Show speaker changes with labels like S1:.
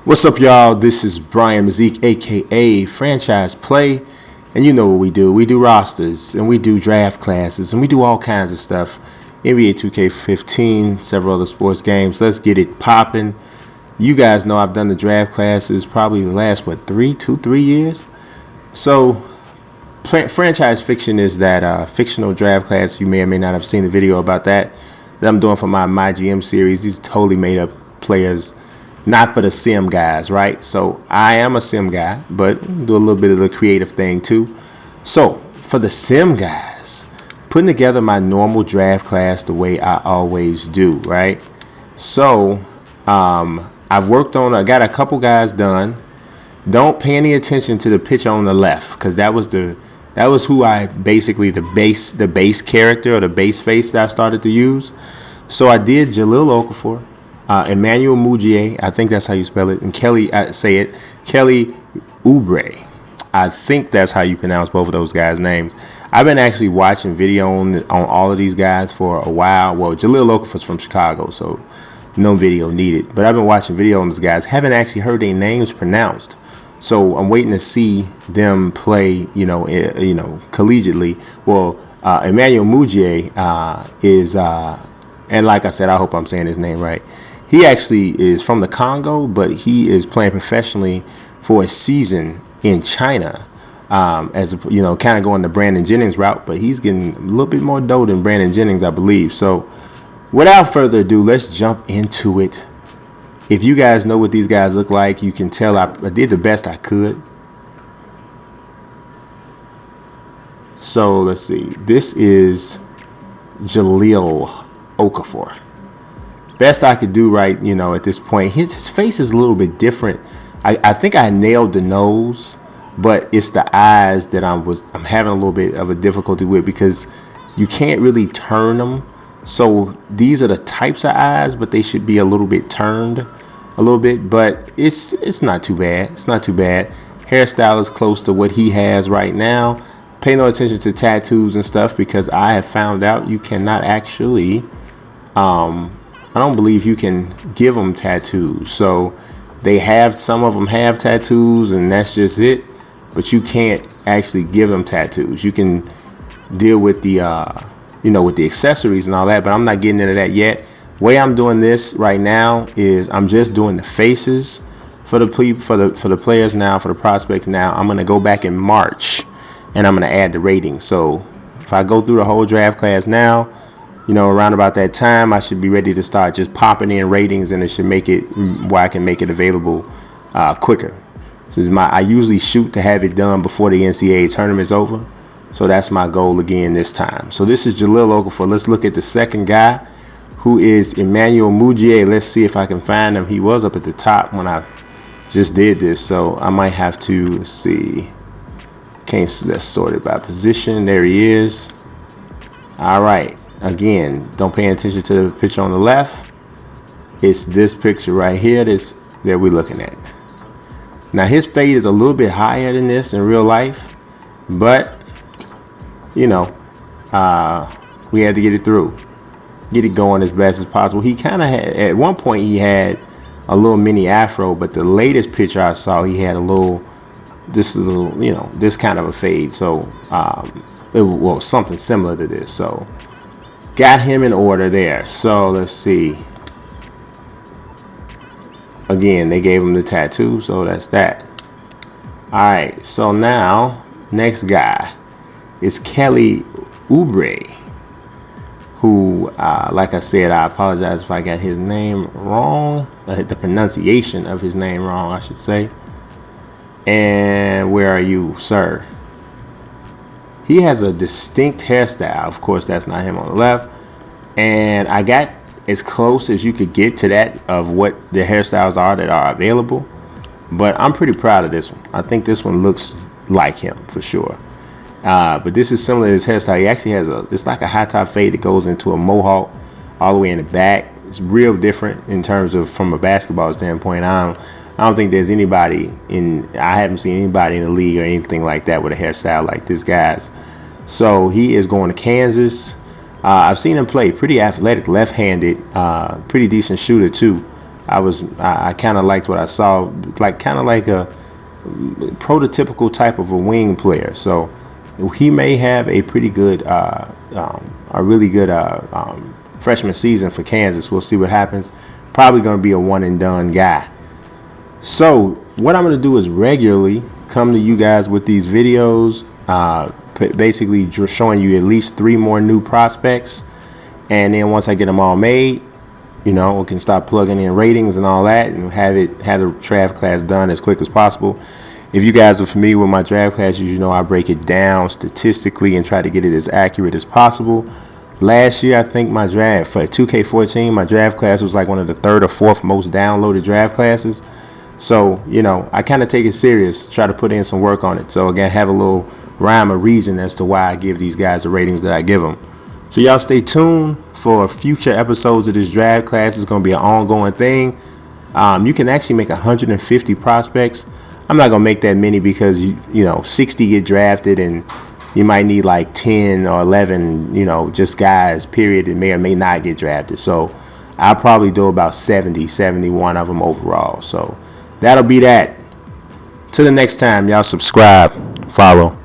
S1: What's up, y'all? This is Brian Mazik, aka Franchise Play, and you know what we do. We do rosters, and we do draft classes, and we do all kinds of stuff. NBA2K15, several other sports games. Let's get it popping. You guys know I've done the draft classes probably the last, 3 years? So, franchise fiction is that fictional draft class. You may or may not have seen the video about that I'm doing for my GM series. These totally made up players. Not for the sim guys, right? So I am a sim guy, but do a little bit of the creative thing too. So for the sim guys, putting together my normal draft class the way I always do, right? So I got a couple guys done. Don't pay any attention to the picture on the left, because that was who I basically the base character or the base face that I started to use. So I did Jahlil Okafor, Emmanuel Mudiay, I think that's how you spell it, and Kelly Oubre. I think that's how you pronounce both of those guys' names. I've been actually watching video on all of these guys for a while. Well, Jahlil Okafor's from Chicago, so no video needed. But I've been watching video on these guys. Haven't actually heard their names pronounced. So I'm waiting to see them play, collegiately. Well, Emmanuel Mudiay is, and like I said, I hope I'm saying his name right. He actually is from the Congo, but he is playing professionally for a season in China, kind of going the Brandon Jennings route. But he's getting a little bit more dough than Brandon Jennings, I believe. So, without further ado, let's jump into it. If you guys know what these guys look like, you can tell I did the best I could. So let's see. This is Jahlil Okafor. Best I could do right, at this point. His face is a little bit different. I think I nailed the nose, but it's the eyes that I'm having a little bit of a difficulty with, because you can't really turn them. So these are the types of eyes, but they should be a little bit turned a little bit. But it's not too bad. It's not too bad. Hairstyle is close to what he has right now. Pay no attention to tattoos and stuff, because I have found out you cannot actually I don't believe you can give them tattoos. So some of them have tattoos, and that's just it. But you can't actually give them tattoos. You can deal with the with the accessories and all that, but I'm not getting into that yet. Way I'm doing this right now is I'm just doing the faces for the players now, for the prospects now. I'm gonna go back in March, and I'm gonna add the rating. So if I go through the whole draft class now, around about that time, I should be ready to start just popping in ratings, and it should make it where I can make it available quicker. I usually shoot to have it done before the NCAA tournament's over. So that's my goal again this time. So this is Jahlil Okafor. Let's look at the second guy, who is Emmanuel Mudiay. Let's see if I can find him. He was up at the top when I just did this, so I might have to see. Let's sort it by position. There he is. All right. Again, don't pay attention to the picture on the left. It's this picture right here that we're looking at. Now, his fade is a little bit higher than this in real life, but we had to get it through, get it going as best as possible. He kind of had, at one point, he had a little mini afro, but the latest picture I saw, he had this kind of a fade. So, something similar to this. So, got him in order there. So let's see. Again, they gave him the tattoo, so that's that. All right. So now, next guy is Kelly Oubre, who, like I said, I apologize if I got his name wrong, the pronunciation of his name wrong, I should say. And where are you, sir? He has a distinct hairstyle. Of course, that's not him on the left. And I got as close as you could get to that of what the hairstyles are that are available. But I'm pretty proud of this one. I think this one looks like him for sure. But this is similar to his hairstyle. He actually has it's like a high top fade that goes into a mohawk all the way in the back. It's real different in terms of from a basketball standpoint. I don't think there's I haven't seen anybody in the league or anything like that with a hairstyle like this guy's. So he is going to Kansas. I've seen him play pretty athletic, left-handed, pretty decent shooter too. I kind of liked what I saw, like kind of like a prototypical type of a wing player. So he may have a pretty good, a really good freshman season for Kansas. We'll see what happens. Probably going to be a one and done guy. So what I'm going to do is regularly come to you guys with these videos, basically showing you at least 3 more new prospects. And then once I get them all made, we can start plugging in ratings and all that and have the draft class done as quick as possible. If you guys are familiar with my draft classes, I break it down statistically and try to get it as accurate as possible. Last year, I think my draft for 2K14, my draft class was like one of the 3rd or 4th most downloaded draft classes. So, I kind of take it serious, try to put in some work on it. So, again, have a little rhyme or reason as to why I give these guys the ratings that I give them. So, y'all stay tuned for future episodes of this draft class. It's going to be an ongoing thing. You can actually make 150 prospects. I'm not going to make that many because, 60 get drafted and you might need like 10 or 11, just guys, period, that may or may not get drafted. So I'll probably do about 70, 71 of them overall. So that'll be that. Till the next time, y'all subscribe, follow.